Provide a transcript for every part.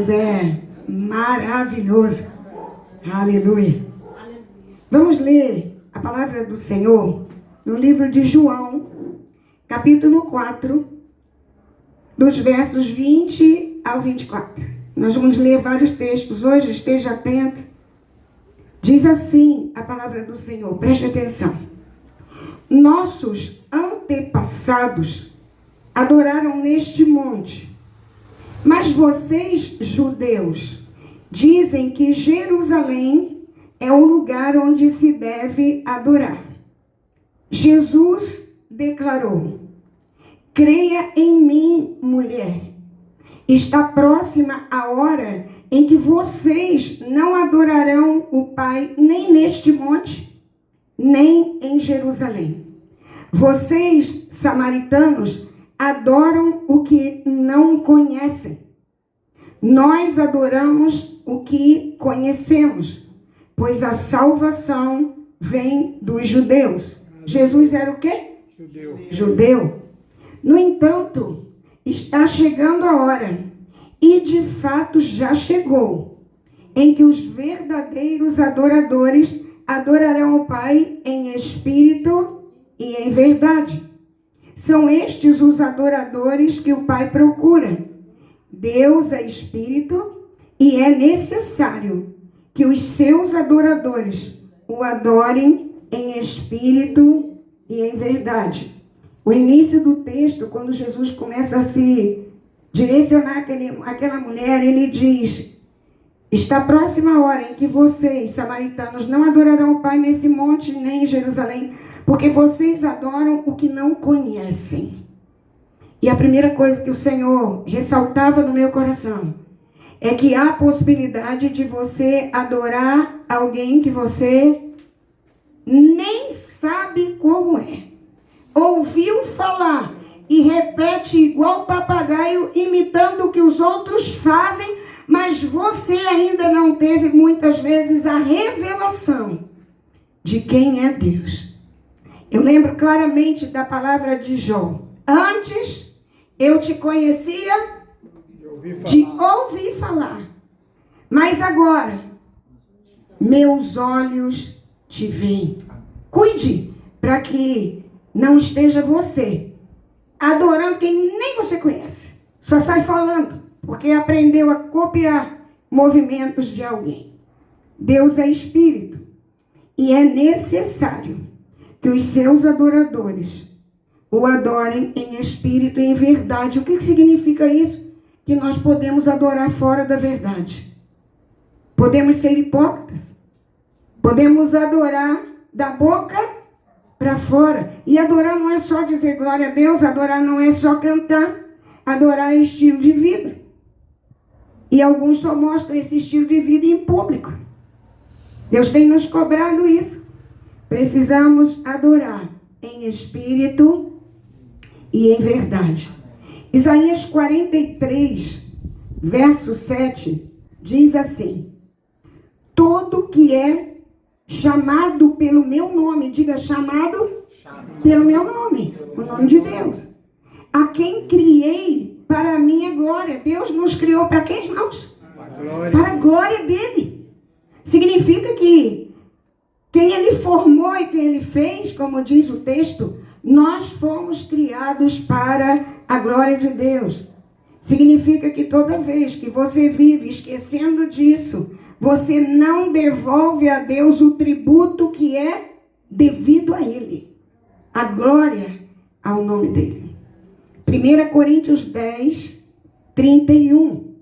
Deus é maravilhoso. Aleluia. Vamos ler a palavra do Senhor no livro de João, capítulo 4, dos versos 20 ao 24. Nós vamos ler vários textos hoje, esteja atento. Diz assim a palavra do Senhor, preste atenção. Nossos antepassados adoraram neste monte, mas vocês, judeus, dizem que Jerusalém é o lugar onde se deve adorar. Jesus declarou: creia em mim, mulher. Está próxima a hora em que vocês não adorarão o Pai nem neste monte, nem em Jerusalém. Vocês, samaritanos, adoram o que não conhecem. Nós adoramos o que conhecemos, pois a salvação vem dos judeus. Jesus era o quê? Judeu. No entanto, está chegando a hora, e de fato já chegou, em que os verdadeiros adoradores adorarão o Pai em espírito e em verdade. São estes os adoradores que o Pai procura. Deus é espírito e é necessário que os seus adoradores o adorem em espírito e em verdade. O início do texto, quando Jesus começa a se direcionar àquela mulher, ele diz: está próxima a hora em que vocês, samaritanos, não adorarão o Pai nesse monte nem em Jerusalém, porque vocês adoram o que não conhecem. E a primeira coisa que o Senhor ressaltava no meu coração é que há a possibilidade de você adorar alguém que você nem sabe como é. Ouviu falar e repete igual papagaio, imitando o que os outros fazem, mas você ainda não teve muitas vezes a revelação de quem é Deus. Eu lembro claramente da palavra de Jó. Antes eu te conhecia de ouvir falar, mas agora meus olhos te veem. Cuide para que não esteja você adorando quem nem você conhece. Só sai falando, porque aprendeu a copiar movimentos de alguém. Deus é espírito e é necessário que os seus adoradores o adorem em espírito e em verdade. O que significa isso? Que nós podemos adorar fora da verdade. Podemos ser hipócritas. Podemos adorar da boca para fora. E adorar não é só dizer glória a Deus, adorar não é só cantar. Adorar é estilo de vida. E alguns só mostram esse estilo de vida em público. Deus tem nos cobrado isso. Precisamos adorar em espírito e em verdade. Isaías 43, verso 7, diz assim: todo que é chamado pelo meu nome, diga chamado pelo meu nome, o nome de Deus, a quem criei para a minha glória. Deus nos criou para quê, irmãos? Para a glória dele. Significa que quem ele formou e quem ele fez, como diz o texto, nós fomos criados para a glória de Deus. Significa que toda vez que você vive esquecendo disso, você não devolve a Deus o tributo que é devido a ele. A glória ao nome dele. 1 Coríntios 10, 31.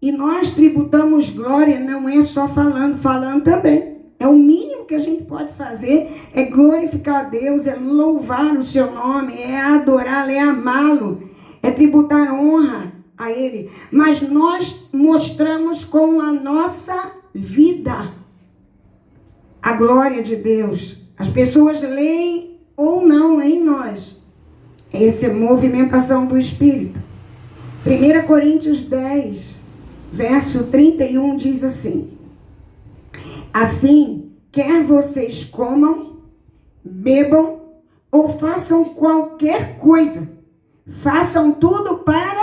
E nós tributamos glória, não é só falando também. É o mínimo que a gente pode fazer, é glorificar a Deus, é louvar o seu nome, é adorá-lo, é amá-lo, é tributar honra a ele. Mas nós mostramos com a nossa vida a glória de Deus. As pessoas leem ou não em nós. Essa é movimentação do Espírito. 1 Coríntios 10, verso 31 diz assim: assim, quer vocês comam, bebam ou façam qualquer coisa, façam tudo para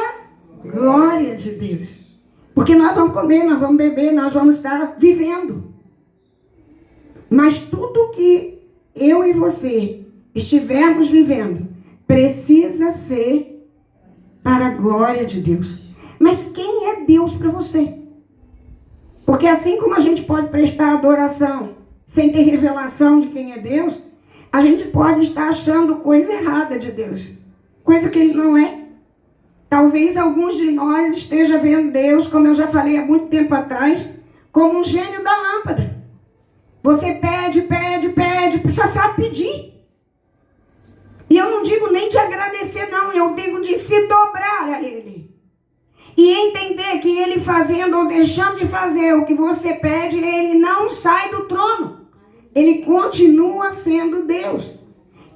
a glória de Deus. Porque nós vamos comer, nós vamos beber, nós vamos estar vivendo. Mas tudo que eu e você estivermos vivendo precisa ser para a glória de Deus. Mas quem é Deus para você? Porque assim como a gente pode prestar adoração sem ter revelação de quem é Deus, a gente pode estar achando coisa errada de Deus, coisa que Ele não é. Talvez alguns de nós estejam vendo Deus, como eu já falei há muito tempo atrás, como um gênio da lâmpada. Você pede, só sabe pedir. E eu não digo nem de agradecer, não. Eu digo de se dobrar a Ele. E entender que Ele fazendo ou deixando de fazer o que você pede, Ele não sai do trono. Ele continua sendo Deus.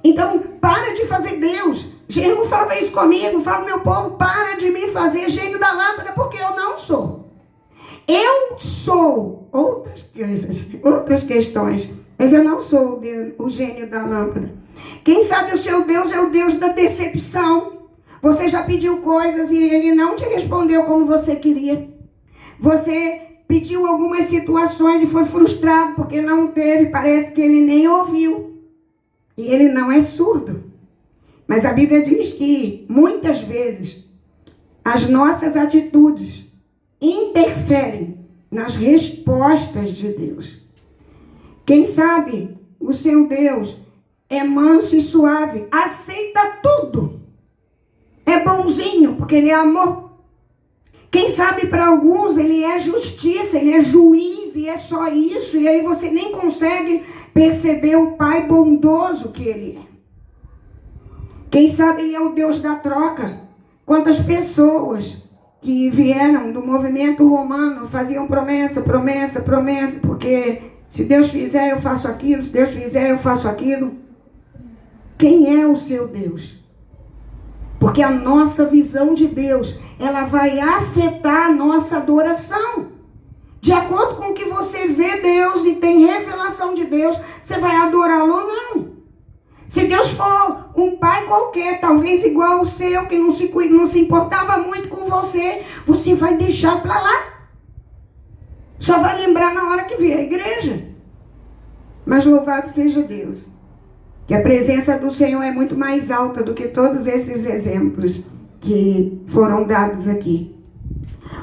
Então, para de fazer Deus. Gênio falava isso comigo. Fala, meu povo, para de me fazer gênio da lâmpada, porque eu não sou. Eu sou outras coisas, outras questões. Mas eu não sou o gênio da lâmpada. Quem sabe o seu Deus é o Deus da decepção. Você já pediu coisas e Ele não te respondeu como você queria. Você pediu algumas situações e foi frustrado porque não teve. Parece que Ele nem ouviu. E Ele não é surdo. Mas a Bíblia diz que muitas vezes as nossas atitudes interferem nas respostas de Deus. Quem sabe o seu Deus é manso e suave, aceita tudo. É bonzinho, porque Ele é amor. Quem sabe para alguns Ele é justiça, Ele é juiz, e é só isso, e aí você nem consegue perceber o Pai bondoso que Ele é. Quem sabe Ele é o Deus da troca. Quantas pessoas que vieram do movimento romano faziam promessa, porque se Deus fizer eu faço aquilo, se Deus fizer eu faço aquilo. Quem é o seu Deus? Porque a nossa visão de Deus, ela vai afetar a nossa adoração. De acordo com o que você vê Deus e tem revelação de Deus, você vai adorá-lo ou não. Se Deus for um pai qualquer, talvez igual ao seu, que não se importava muito com você, você vai deixar para lá. Só vai lembrar na hora que vier a igreja. Mas louvado seja Deus, que a presença do Senhor é muito mais alta do que todos esses exemplos que foram dados aqui.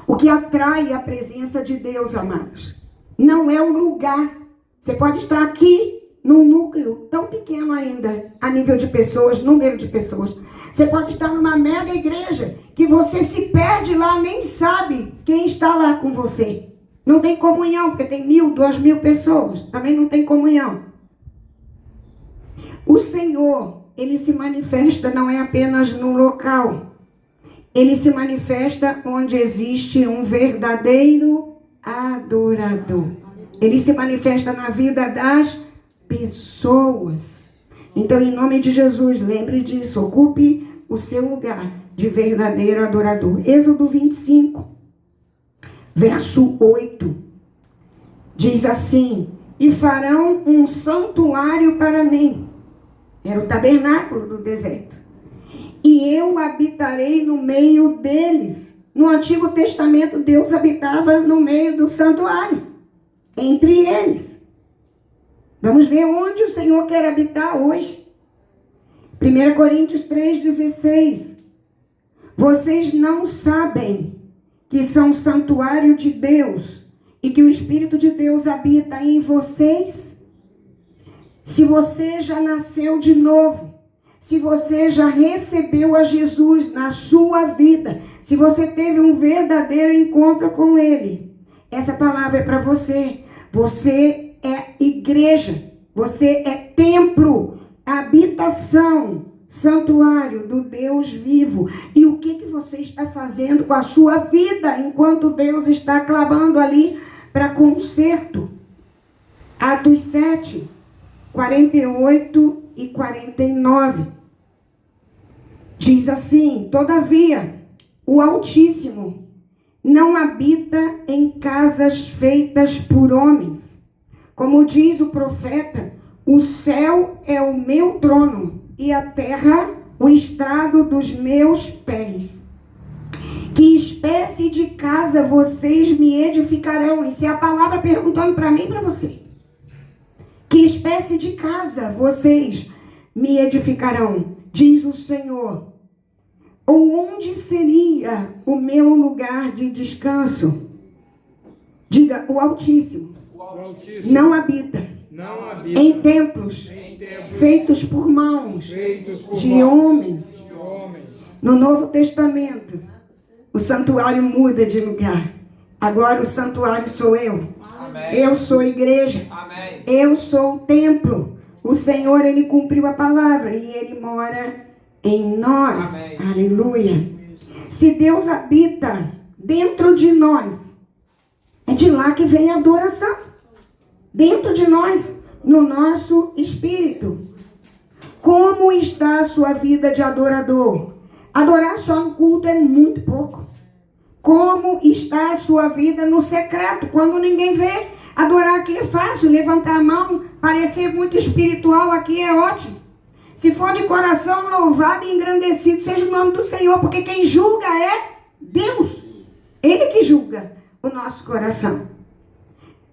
O que atrai a presença de Deus, amados, não é o lugar. Você pode estar aqui num núcleo tão pequeno ainda, a nível de pessoas, número de pessoas. Você pode estar numa mega igreja, que você se perde lá, nem sabe quem está lá com você. Não tem comunhão, porque tem 1.000, 2.000 pessoas. Também não tem comunhão. O Senhor, Ele se manifesta não é apenas no local. Ele se manifesta onde existe um verdadeiro adorador. Ele se manifesta na vida das pessoas. Então, em nome de Jesus, lembre disso. Ocupe o seu lugar de verdadeiro adorador. Êxodo 25, verso 8. Diz assim: e farão um santuário para mim. Era o tabernáculo do deserto. E eu habitarei no meio deles. No Antigo Testamento, Deus habitava no meio do santuário, entre eles. Vamos ver onde o Senhor quer habitar hoje. 1 Coríntios 3,16. Vocês não sabem que são santuário de Deus e que o Espírito de Deus habita em vocês? Se você já nasceu de novo, se você já recebeu a Jesus na sua vida, se você teve um verdadeiro encontro com Ele, essa palavra é para você. Você é igreja, você é templo, habitação, santuário do Deus vivo. E o que você está fazendo com a sua vida enquanto Deus está clamando ali para conserto? Atos 7, 48 e 49. Diz assim: todavia, o Altíssimo não habita em casas feitas por homens. Como diz o profeta, o céu é o meu trono e a terra o estrado dos meus pés. Que espécie de casa vocês me edificarão? Isso é a palavra perguntando para mim e para você. Que espécie de casa vocês me edificarão? Diz o Senhor. Ou onde seria o meu lugar de descanso? Diga, o Altíssimo, não habita em templos feitos por mãos de homens. No Novo Testamento, o santuário muda de lugar. Agora o santuário sou eu. Eu sou a igreja. Eu sou o templo. O Senhor, Ele cumpriu a palavra e Ele mora em nós. Aleluia. Se Deus habita dentro de nós, é de lá que vem a adoração. Dentro de nós, no nosso espírito. Como está a sua vida de adorador? Adorar só no culto é muito pouco. Como está a sua vida no secreto, quando ninguém vê? Adorar aqui é fácil, levantar a mão, parecer muito espiritual aqui é ótimo. Se for de coração, louvado e engrandecido seja o nome do Senhor, porque quem julga é Deus. Ele que julga o nosso coração.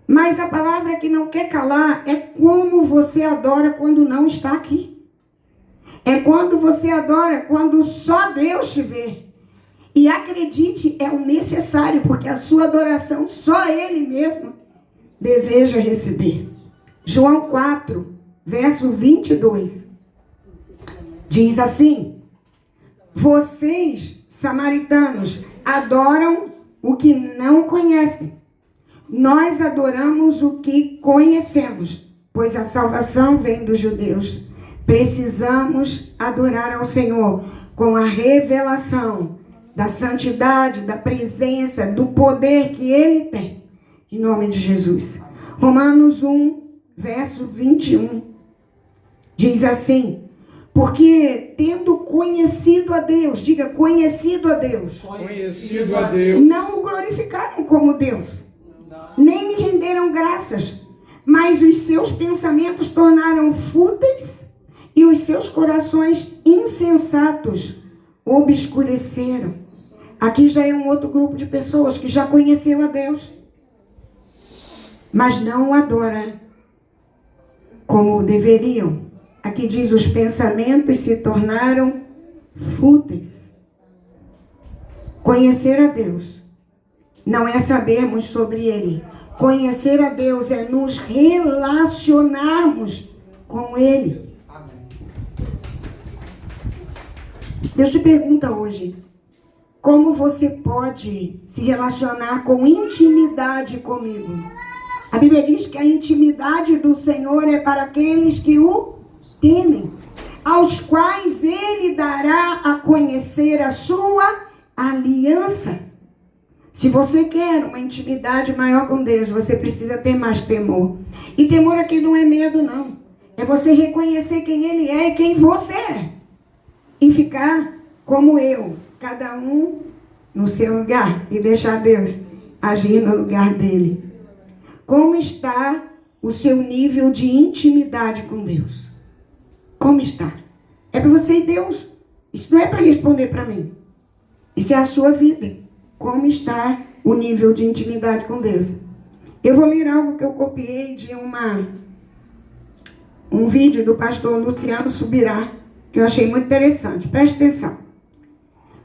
Mas a palavra que não quer calar é como você adora quando não está aqui. É quando você adora, quando só Deus te vê. E acredite, é o necessário, porque a sua adoração só Ele mesmo deseja receber. João 4, verso 22. Diz assim: vocês, samaritanos, adoram o que não conhecem. Nós adoramos o que conhecemos, pois a salvação vem dos judeus. Precisamos adorar ao Senhor com a revelação da santidade, da presença, do poder que Ele tem. Em nome de Jesus. Romanos 1, verso 21. Diz assim: porque tendo conhecido a Deus, diga, conhecido a Deus. Conhecido a Deus. Não o glorificaram como Deus, nem lhe renderam graças, mas os seus pensamentos tornaram fúteis e os seus corações insensatos obscureceram. Aqui já é um outro grupo de pessoas que já conheceu a Deus, mas não o adora como deveriam. Aqui diz, os pensamentos se tornaram fúteis. Conhecer a Deus não é sabermos sobre Ele. Conhecer a Deus é nos relacionarmos com Ele. Deus te pergunta hoje, como você pode se relacionar com intimidade comigo? A Bíblia diz que a intimidade do Senhor é para aqueles que o temem, aos quais Ele dará a conhecer a sua aliança. Se você quer uma intimidade maior com Deus, você precisa ter mais temor. E temor aqui não é medo, não. É você reconhecer quem Ele é e quem você é. E ficar como eu, cada um no seu lugar, e deixar Deus agir no lugar dele. Como está o seu nível de intimidade com Deus? Como está? É para você e Deus. Isso não é para responder para mim. Isso é a sua vida. Como está o nível de intimidade com Deus? Eu vou ler algo que eu copiei de um vídeo do pastor Luciano Subirá, que eu achei muito interessante. Preste atenção.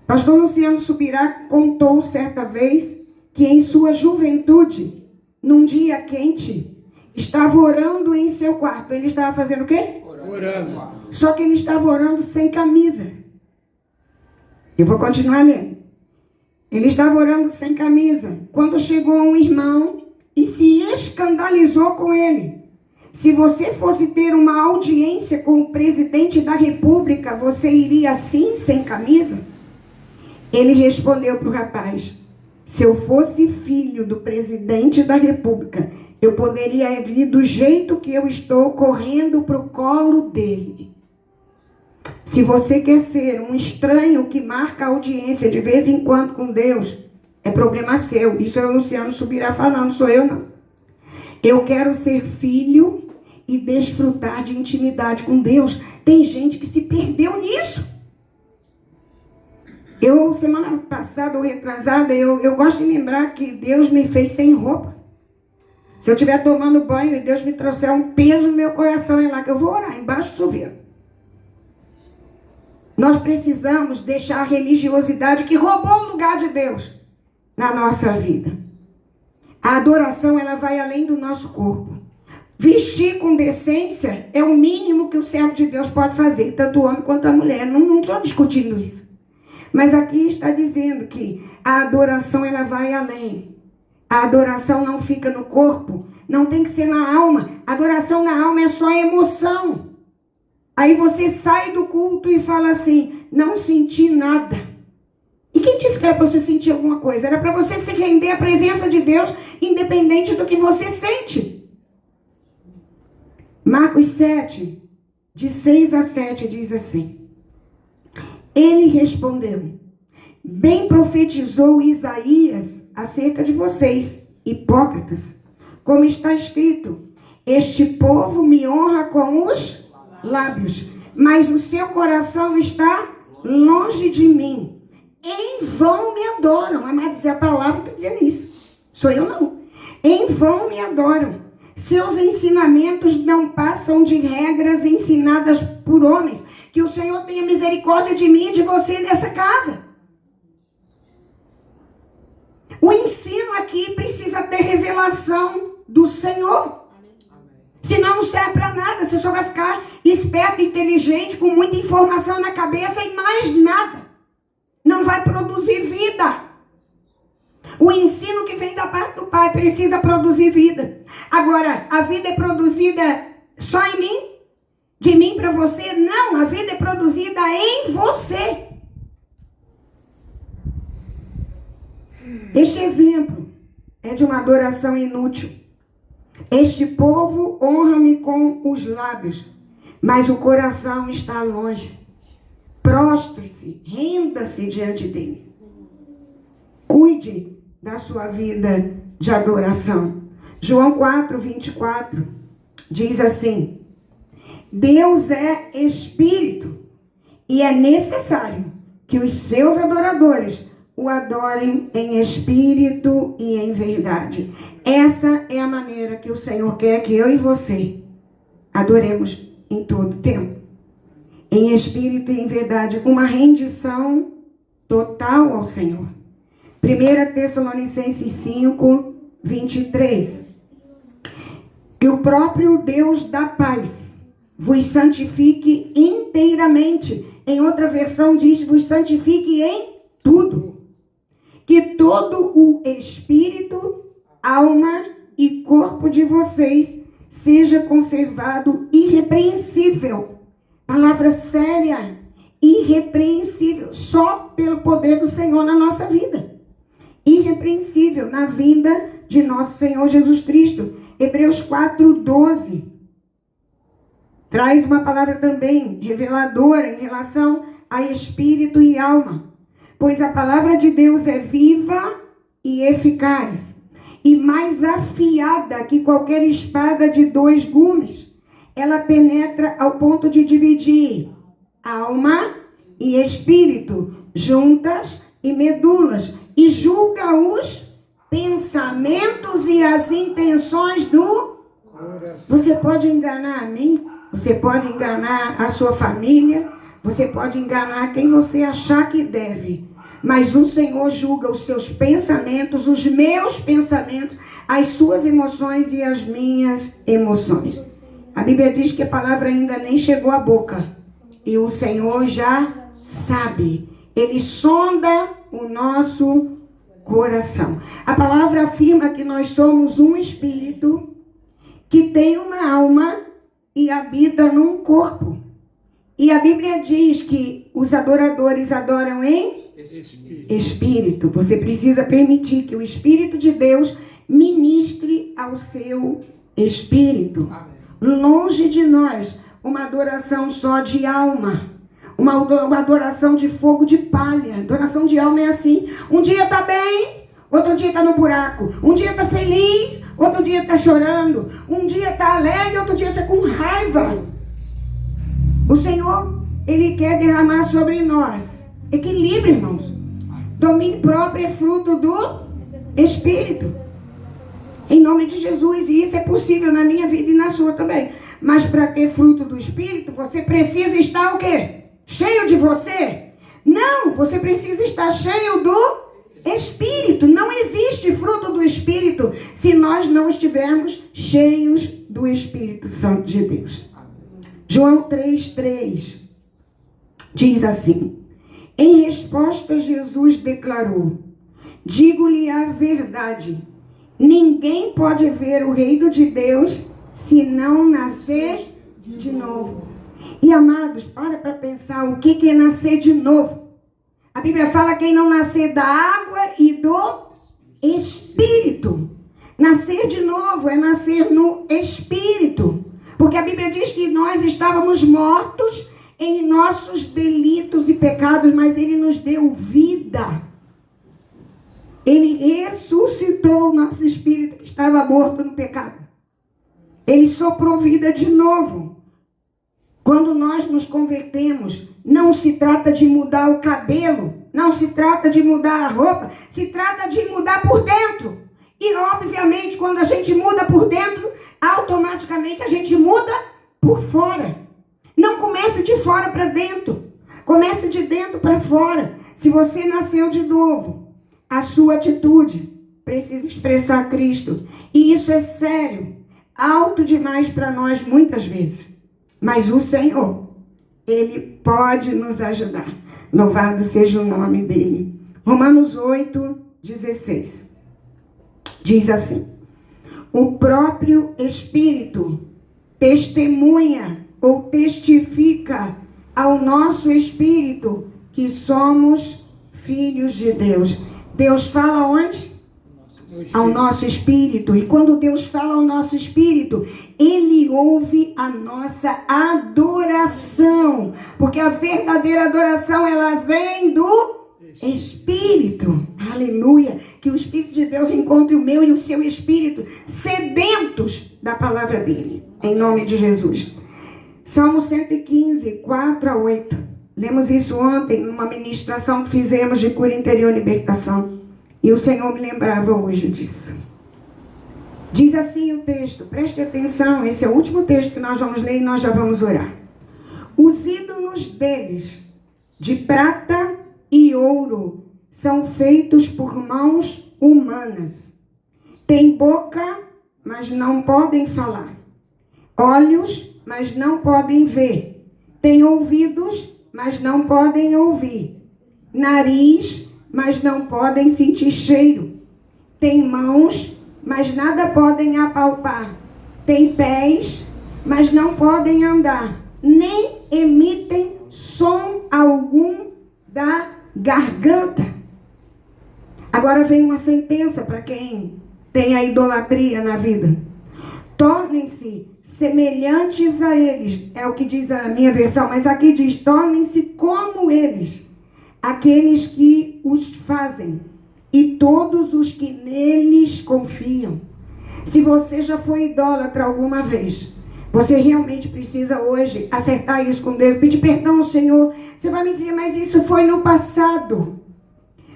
Pastor Luciano Subirá contou certa vez que em sua juventude, num dia quente, estava orando em seu quarto. Ele estava fazendo o quê? Orando. Só que ele estava orando sem camisa. Eu vou continuar lendo. Ele estava orando sem camisa, quando chegou um irmão e se escandalizou com ele. Se você fosse ter uma audiência com o presidente da República, você iria assim, sem camisa? Ele respondeu para o rapaz: se eu fosse filho do presidente da República, eu poderia ir do jeito que eu estou, correndo para o colo dele. Se você quer ser um estranho que marca audiência de vez em quando com Deus, é problema seu. Isso é o Luciano Subirá falando, sou eu não. Eu quero ser filho e desfrutar de intimidade com Deus. Tem gente que se perdeu nisso. Semana passada ou retrasada, eu gosto de lembrar que Deus me fez sem roupa. Se eu estiver tomando banho e Deus me trouxer um peso no meu coração, é lá que eu vou orar, embaixo do chuveiro. Nós precisamos deixar a religiosidade que roubou o lugar de Deus na nossa vida. A adoração, ela vai além do nosso corpo. Vestir com decência é o mínimo que o servo de Deus pode fazer, tanto o homem quanto a mulher. Não estou discutindo isso. Mas aqui está dizendo que a adoração, ela vai além. A adoração não fica no corpo, não tem que ser na alma. A adoração na alma é só emoção. Aí você sai do culto e fala assim, não senti nada. E quem disse que era para você sentir alguma coisa? Era para você se render à presença de Deus, independente do que você sente. Marcos 7, de 6 a 7, diz assim. Ele respondeu, bem profetizou Isaías acerca de vocês, hipócritas, como está escrito, este povo me honra com os lábios, mas o seu coração está longe de mim. Em vão me adoram. Amados, a palavra está dizendo isso. Sou eu não. Em vão me adoram. Seus ensinamentos não passam de regras ensinadas por homens. Que o Senhor tenha misericórdia de mim e de você nessa casa. O ensino aqui precisa ter revelação do Senhor. Senão não serve para nada. Você só vai ficar esperto, inteligente, com muita informação na cabeça e mais nada. Não vai produzir vida. O ensino que vem da parte do Pai precisa produzir vida. Agora, a vida é produzida só em mim? De mim para você? Não, a vida é produzida em você. Este exemplo é de uma adoração inútil. Este povo honra-me com os lábios, mas o coração está longe. Prostre-se, renda-se diante dele. Cuide da sua vida de adoração. João 4, 24 diz assim: Deus é espírito e é necessário que os seus adoradores o adorem em espírito e em verdade. Essa é a maneira que o Senhor quer que eu e você adoremos em todo tempo. Em espírito e em verdade, uma rendição total ao Senhor. 1 Tessalonicenses 5, 23. Que o próprio Deus da paz vos santifique inteiramente. Em outra versão diz, vos santifique em tudo. Que todo o espírito, alma e corpo de vocês seja conservado irrepreensível. Palavra séria, irrepreensível, só pelo poder do Senhor na nossa vida. Irrepreensível na vinda de nosso Senhor Jesus Cristo. Hebreus 4:12 traz uma palavra também reveladora em relação a espírito e alma. Pois a palavra de Deus é viva e eficaz, e mais afiada que qualquer espada de 2 gumes. Ela penetra ao ponto de dividir alma e espírito, juntas e medulas, e julga os pensamentos e as intenções do coração. Você pode enganar a mim, você pode enganar a sua família, você pode enganar quem você achar que deve. Mas o Senhor julga os seus pensamentos, os meus pensamentos, as suas emoções e as minhas emoções. A Bíblia diz que a palavra ainda nem chegou à boca. E o Senhor já sabe. Ele sonda o nosso coração. A palavra afirma que nós somos um espírito que tem uma alma e habita num corpo. E a Bíblia diz que os adoradores adoram em espírito. Você precisa permitir que o Espírito de Deus ministre ao seu espírito. Amém. Longe de nós uma adoração só de alma, uma adoração de fogo de palha. Adoração de alma é assim: um dia está bem, outro dia está no buraco, um dia está feliz, outro dia está chorando, um dia está alegre, outro dia está com raiva. O Senhor, Ele quer derramar sobre nós Equilíbrio, irmãos. Domínio próprio é fruto do Espírito. Em nome de Jesus. E isso é possível na minha vida e na sua também. Mas para ter fruto do Espírito, você precisa estar o quê? Cheio de você? Não, você precisa estar cheio do Espírito. Não existe fruto do Espírito se nós não estivermos cheios do Espírito Santo de Deus. João 3,3 diz assim: em resposta, Jesus declarou: digo-lhe a verdade, ninguém pode ver o reino de Deus se não nascer de novo. E amados, para pensar o que é nascer de novo. A Bíblia fala quem não nascer da água e do Espírito. Nascer de novo é nascer no Espírito. Porque a Bíblia diz que nós estávamos mortos em nossos delitos e pecados, mas Ele nos deu vida. Ele ressuscitou o nosso espírito que estava morto no pecado. Ele soprou vida de novo. Quando nós nos convertemos, não se trata de mudar o cabelo, não se trata de mudar a roupa, se trata de mudar por dentro. E, obviamente, quando a gente muda por dentro, automaticamente a gente muda por fora. Não comece de fora para dentro, comece de dentro para fora. Se você nasceu de novo, a sua atitude precisa expressar Cristo. E isso é sério, alto demais para nós muitas vezes. Mas o Senhor, Ele pode nos ajudar. Louvado seja o nome dEle. Romanos 8:16. Diz assim: o próprio Espírito testemunha ou testifica ao nosso espírito que somos filhos de Deus. Deus fala onde? Ao nosso espírito. E quando Deus fala ao nosso espírito, Ele ouve a nossa adoração. Porque a verdadeira adoração, ela vem do Espírito. Aleluia. Que o Espírito de Deus encontre o meu e o seu espírito sedentos da palavra dEle. Em nome de Jesus. Salmo 115, 4-8. Lemos isso ontem numa ministração que fizemos de cura interior e libertação. E o Senhor me lembrava hoje disso. Diz assim o texto, preste atenção, esse é o último texto que nós vamos ler e nós já vamos orar. Os ídolos deles, de prata e ouro, são feitos por mãos humanas. Têm boca, mas não podem falar. Olhos, mas não podem ver. Têm ouvidos, mas não podem ouvir. Nariz, mas não podem sentir cheiro. Tem mãos, mas nada podem apalpar. Tem pés, mas não podem andar. Nem emitem som algum da garganta. Agora vem uma sentença para quem tem a idolatria na vida. Tornem-se semelhantes a eles. É o que diz a minha versão, mas aqui diz: tornem-se como eles, aqueles que os fazem, e todos os que neles confiam. Se você já foi idólatra alguma vez, você realmente precisa hoje acertar isso com Deus, pedir perdão ao Senhor. Você vai me dizer, mas isso foi no passado.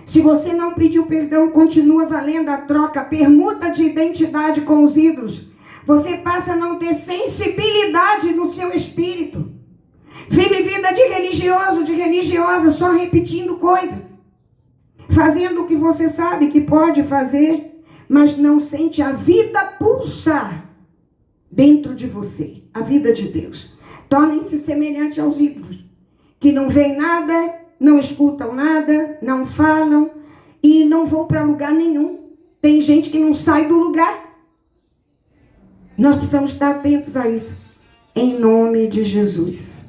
Se você não pediu perdão, continua valendo a troca, a permuta de identidade com os ídolos. Você passa a não ter sensibilidade no seu espírito. Vive vida de religioso, de religiosa, só repetindo coisas. Fazendo o que você sabe que pode fazer, mas não sente a vida pulsar dentro de você. A vida de Deus. Tornem-se semelhantes aos ídolos, que não veem nada, não escutam nada, não falam e não vão para lugar nenhum. Tem gente que não sai do lugar. Nós precisamos estar atentos a isso. Em nome de Jesus.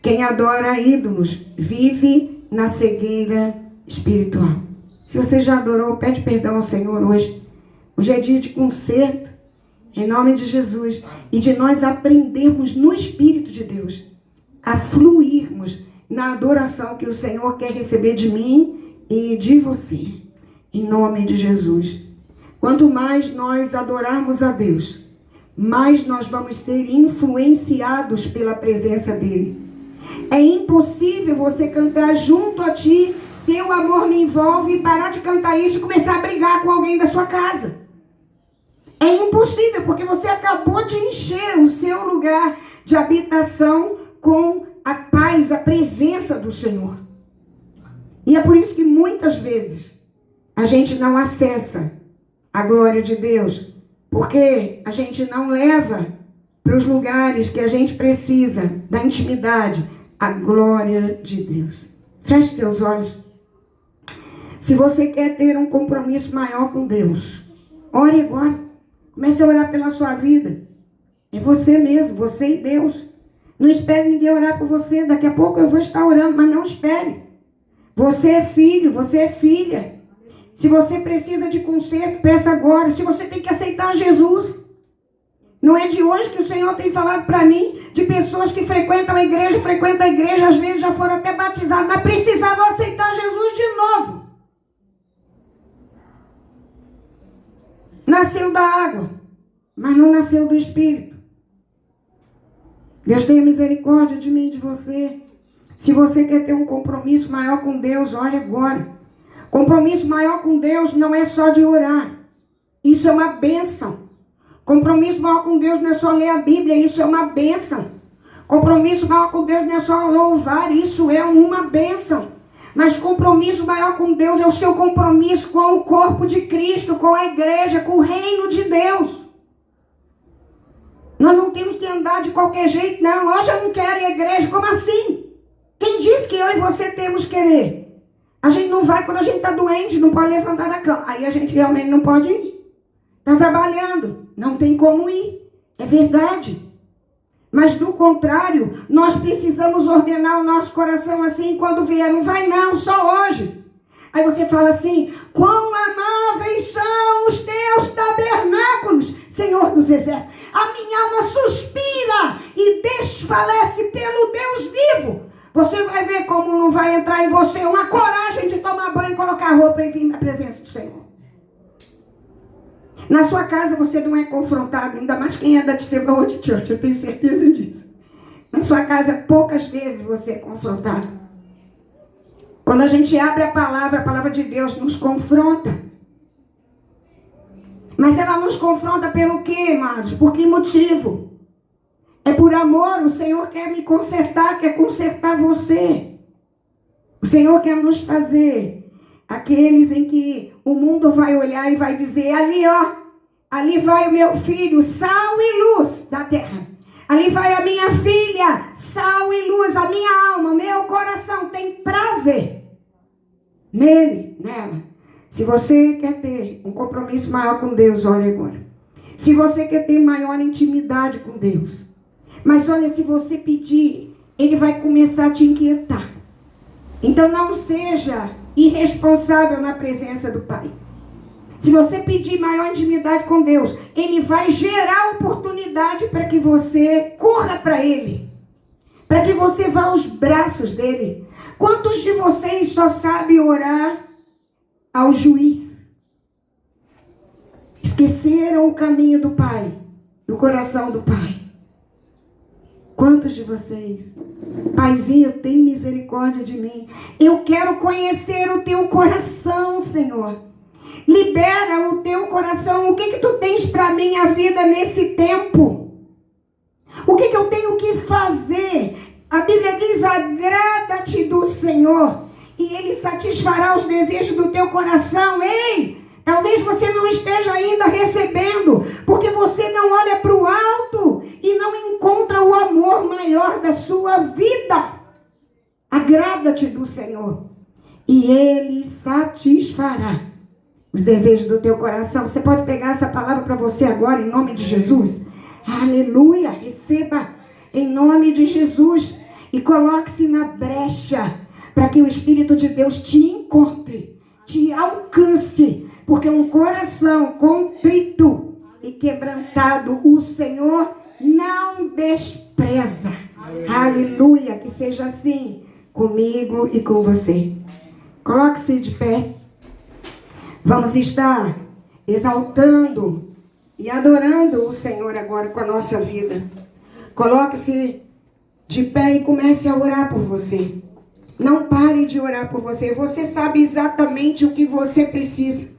Quem adora ídolos vive na cegueira espiritual. Se você já adorou, pede perdão ao Senhor hoje. Hoje é dia de conserto. Em nome de Jesus. E de nós aprendermos no Espírito de Deus a fluirmos na adoração que o Senhor quer receber de mim e de você. Em nome de Jesus. Quanto mais nós adorarmos a Deus, mais nós vamos ser influenciados pela presença dEle. É impossível você cantar junto a ti, teu amor me envolve, e parar de cantar isso e começar a brigar com alguém da sua casa. É impossível, porque você acabou de encher o seu lugar de habitação com a paz, a presença do Senhor. E é por isso que muitas vezes a gente não acessa a glória de Deus, porque a gente não leva para os lugares que a gente precisa da intimidade, a glória de Deus. Feche seus olhos. Se você quer ter um compromisso maior com Deus, ore agora. Comece a orar pela sua vida. É você mesmo, você e Deus. Não espere ninguém orar por você. Daqui a pouco eu vou estar orando, mas não espere. Você é filho, você é filha. Se você precisa de conserto, peça agora. Se você tem que aceitar Jesus. Não é de hoje que o Senhor tem falado para mim de pessoas que frequentam a igreja, às vezes já foram até batizadas, mas precisavam aceitar Jesus de novo. Nasceu da água, mas não nasceu do Espírito. Deus tenha misericórdia de mim e de você. Se você quer ter um compromisso maior com Deus, ore agora. Compromisso maior com Deus não é só de orar. Isso é uma bênção. Compromisso maior com Deus não é só ler a Bíblia, isso é uma bênção. Compromisso maior com Deus não é só louvar, isso é uma bênção. Mas compromisso maior com Deus é o seu compromisso com o corpo de Cristo, com a igreja, com o reino de Deus. Nós não temos que andar de qualquer jeito, não. Hoje eu não quero ir à igreja, como assim? Quem disse que eu e você temos que querer? A gente não vai quando a gente está doente, não pode levantar da cama. Aí a gente realmente não pode ir. Está trabalhando, não tem como ir. É verdade. Mas do contrário, nós precisamos ordenar o nosso coração assim quando vier. Não vai não, só hoje. Aí você fala assim: quão amáveis são os teus tabernáculos, Senhor dos exércitos. A minha alma suspira e desfalece pelo Deus vivo. Você vai ver como não vai entrar em você uma coragem de tomar banho, colocar roupa e vir na presença do Senhor. Na sua casa você não é confrontado, ainda mais quem é da Tsevaô de Church, eu tenho certeza disso. Na sua casa poucas vezes você é confrontado. Quando a gente abre a palavra de Deus nos confronta. Mas ela nos confronta pelo quê, amados? Por que motivo? É por amor. O Senhor quer me consertar, quer consertar você. O Senhor quer nos fazer aqueles em que o mundo vai olhar e vai dizer: ali ó, ali vai o meu filho, sal e luz da terra. Ali vai a minha filha, sal e luz. A minha alma, o meu coração tem prazer nele, nela. Se você quer ter um compromisso maior com Deus, ore agora. Se você quer ter maior intimidade com Deus, mas olha, se você pedir, Ele vai começar a te inquietar. Então não seja irresponsável na presença do Pai. Se você pedir maior intimidade com Deus, Ele vai gerar oportunidade para que você corra para Ele, para que você vá aos braços dEle. Quantos de vocês só sabem orar ao juiz? Esqueceram o caminho do Pai, do coração do Pai. Quantos de vocês? Paizinho, tem misericórdia de mim. Eu quero conhecer o teu coração, Senhor. Libera o teu coração. O que tu tens para a minha vida nesse tempo? O que eu tenho que fazer? A Bíblia diz: agrada-te do Senhor e Ele satisfará os desejos do teu coração. Ei, talvez você não esteja ainda recebendo, porque você não olha para o alto e não encontra o amor maior da sua vida. Agrada-te do Senhor e Ele satisfará os desejos do teu coração. Você pode pegar essa palavra para você agora, em nome de Jesus. Aleluia, receba em nome de Jesus e coloque-se na brecha para que o Espírito de Deus te encontre, te alcance, porque um coração contrito e quebrantado o Senhor não despreza. Aleluia, que seja assim comigo e com você. Coloque-se de pé. Vamos estar exaltando e adorando o Senhor agora com a nossa vida. Coloque-se de pé e comece a orar por você. Não pare de orar por você. Você sabe exatamente o que você precisa.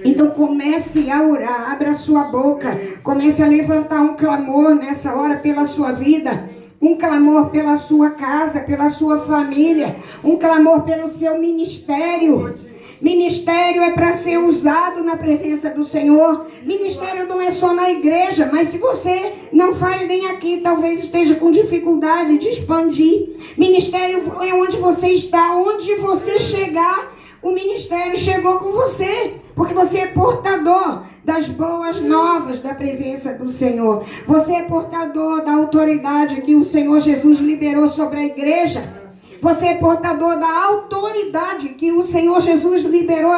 Então comece a orar, abra sua boca, comece a levantar um clamor nessa hora pela sua vida, um clamor pela sua casa, pela sua família, um clamor pelo seu ministério. Ministério é para ser usado na presença do Senhor. Ministério não é só na igreja, mas se você não faz nem aqui, talvez esteja com dificuldade de expandir. Ministério é onde você está, onde você chegar, o ministério chegou com você, porque você é portador das boas novas da presença do Senhor. Você é portador da autoridade que o Senhor Jesus liberou sobre a igreja. Você é portador da autoridade que o Senhor Jesus liberou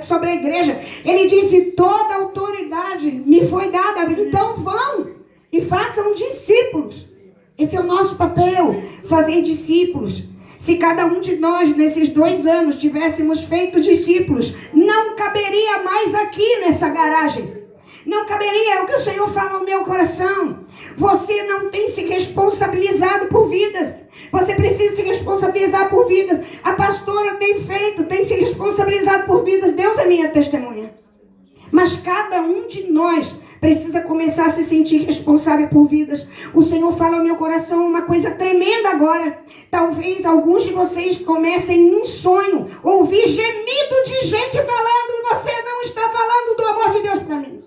sobre a igreja. Ele disse, toda autoridade me foi dada. Então vão e façam discípulos. Esse é o nosso papel, fazer discípulos. Se cada um de nós, nesses 2 anos, tivéssemos feito discípulos, não caberia mais aqui nessa garagem. Não caberia, é o que o Senhor fala no meu coração. Você não tem se responsabilizado por vidas. Você precisa se responsabilizar por vidas. A pastora tem se responsabilizado por vidas. Deus é minha testemunha. Mas cada um de nós precisa começar a se sentir responsável por vidas. O Senhor fala ao meu coração uma coisa tremenda agora. Talvez alguns de vocês comecem em sonho, ouvir gemido de gente falando e você não está falando do amor de Deus para mim.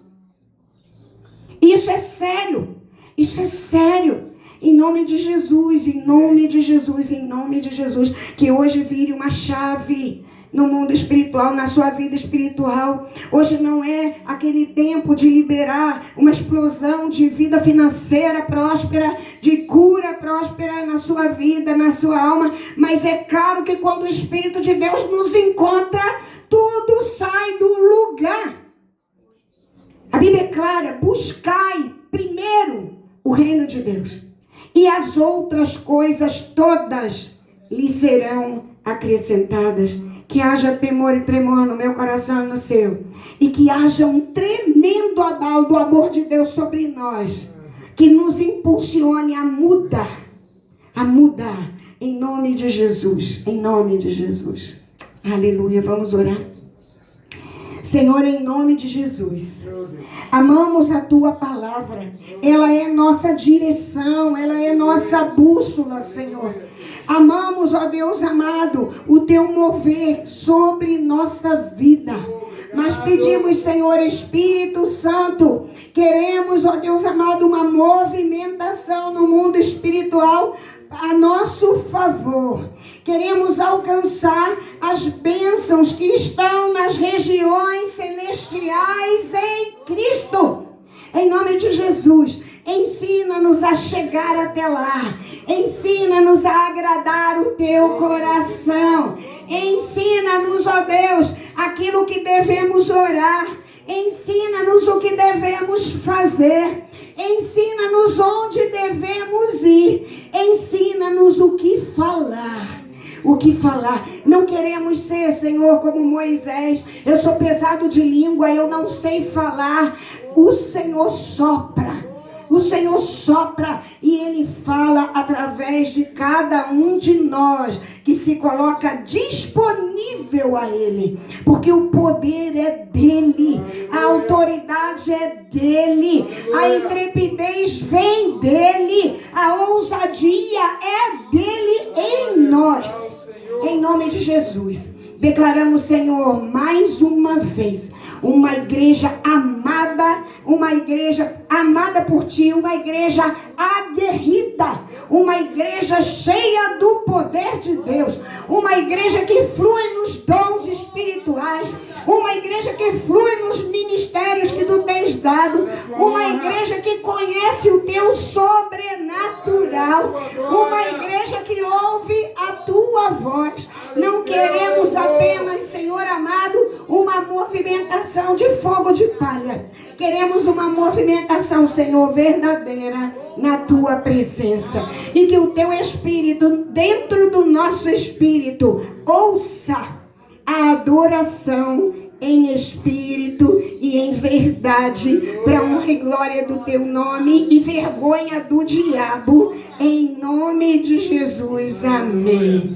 Isso é sério. Isso é sério. Em nome de Jesus, em nome de Jesus, em nome de Jesus. Que hoje vire uma chave no mundo espiritual, na sua vida espiritual. Hoje não é aquele tempo de liberar uma explosão de vida financeira próspera, de cura próspera na sua vida, na sua alma. Mas é claro que quando o Espírito de Deus nos encontra, tudo sai do lugar. A Bíblia é clara, buscai primeiro o reino de Deus. E as outras coisas todas lhe serão acrescentadas. Que haja temor e tremor no meu coração e no seu. E que haja um tremendo abalo do amor de Deus sobre nós. Que nos impulsione a mudar. A mudar. Em nome de Jesus. Em nome de Jesus. Aleluia. Vamos orar. Senhor, em nome de Jesus, amamos a Tua palavra. Ela é nossa direção, ela é nossa bússola, Senhor. Amamos, ó Deus amado, o Teu mover sobre nossa vida. Mas pedimos, Senhor Espírito Santo, queremos, ó Deus amado, uma movimentação no mundo espiritual a nosso favor. Queremos alcançar as bênçãos que estão nas regiões celestiais em Cristo. Em nome de Jesus, ensina-nos a chegar até lá. Ensina-nos a agradar o Teu coração. Ensina-nos, ó Deus, aquilo que devemos orar. Ensina-nos o que devemos fazer. Ensina-nos onde devemos ir. Ensina-nos o que falar. O que falar. Não queremos ser, Senhor, como Moisés. Eu sou pesado de língua, eu não sei falar. O Senhor sopra. O Senhor sopra e Ele fala através de cada um de nós que se coloca disponível a Ele. Porque o poder é dEle, a autoridade é dEle, a intrepidez vem dEle, a ousadia é dEle em nós. Em nome de Jesus, declaramos, Senhor, mais uma vez, uma igreja amada por Ti, uma igreja aguerrida, uma igreja cheia do poder de Deus, uma igreja que flui nos dons espirituais, uma igreja que flui nos ministérios que Tu tens dado, uma igreja que conhece o Teu sobrenatural, uma igreja que ouve a Tua voz. Não queremos apenas, Senhor amado, uma movimentação de fogo de palha. Queremos uma movimentação, Senhor, verdadeira na Tua presença. E que o Teu Espírito, dentro do nosso espírito, ouça a adoração em espírito e em verdade, para honra e glória do teu nome e vergonha do diabo, em nome de Jesus. Amém.